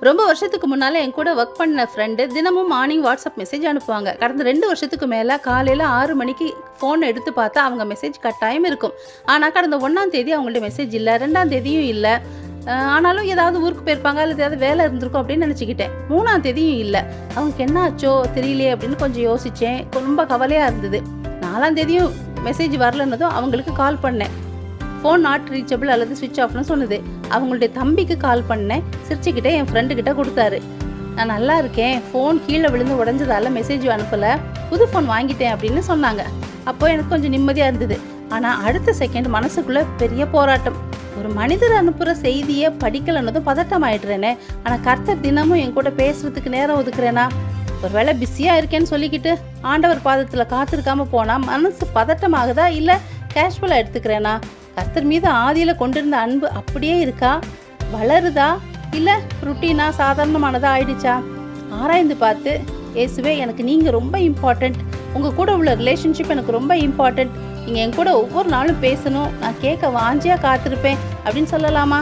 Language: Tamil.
ரொம்ப வருஷத்துக்கு முன்னால என் கூட ஒர்க் பண்ண ஃப்ரெண்டு தினமும் மார்னிங் வாட்ஸ்அப் மெசேஜ் அனுப்புவாங்க. கடந்த 2 வருஷத்துக்கு மேல காலையில 6 மணிக்கு ஃபோன் எடுத்து பார்த்தா அவங்க மெசேஜ் கட்டாயம் இருக்கும். ஆனா கடந்த 1ஆம் தேதி அவங்கள்ட்ட மெசேஜ் இல்ல. 2ஆம் தேதியும் இல்ல. ஆனாலும் ஏதாவது ஊருக்கு போயிருப்பாங்க அல்லது ஏதாவது வேலை இருந்திருக்கும் அப்படின்னு நினச்சிக்கிட்டேன். 3ஆம் தேதியும் இல்ல. அவங்களுக்கு என்ன ஆச்சோ தெரியலையே அப்படின்னு கொஞ்சம் யோசிச்சேன். ரொம்ப கவலையா இருந்தது. 4ஆம் தேதியும் மெசேஜ் வரலன்னதும் அவங்களுக்கு கால் பண்ணேன். ஃபோன் நாட் ரீச்சபிள் அல்லது ஸ்விட்ச் ஆஃப்னு சொன்னது. அவங்களுடைய தம்பிக்கு கால் பண்ணேன். சிரிச்சுக்கிட்டே என் ஃப்ரெண்டுக்கிட்ட கொடுத்தாரு. நான் நல்லா இருக்கேன், ஃபோன் கீழே விழுந்து உடஞ்சதால மெசேஜ் அனுப்பலை, புது ஃபோன் வாங்கிட்டேன் அப்படின்னு சொன்னாங்க. அப்போ எனக்கு கொஞ்சம் நிம்மதியாக இருந்தது. ஆனால் அடுத்த செகண்ட் மனசுக்குள்ளே பெரிய போராட்டம். ஒரு மனிதர் அனுப்புகிற செய்தியை படிக்கலன்னதும் பதட்டம் ஆயிடுறேனே. ஆனால் கர்த்தர் தினமும் என் கூட பேசுறதுக்கு நேரம் ஒதுக்குறேனா? ஒரு வேளை பிஸியாக இருக்கேன்னு சொல்லிக்கிட்டு ஆண்டவர் பாதத்தில் காத்திருக்காம போனால் மனசு பதட்டமாகுதா இல்லை கேஷுவலாக எடுத்துக்கிறேனா? கர்த்தர் மீது ஆதியில் கொண்டிருந்த அன்பு அப்படியே இருக்கா, வளருதா, இல்லை ருட்டீனா சாதாரணமானதா ஆயிடுச்சா? ஆராய்ந்து பார்த்து, இயேசுவே எனக்கு நீங்கள் ரொம்ப இம்பார்ட்டண்ட், உங்கள் கூட உள்ள ரிலேஷன்ஷிப் எனக்கு ரொம்ப இம்பார்ட்டண்ட், நீங்கள் என் கூட ஒவ்வொரு நாளும் பேசணும், நான் கேட்க வாஞ்சியாக காத்திருப்பேன் அப்படின்னு சொல்லலாமா?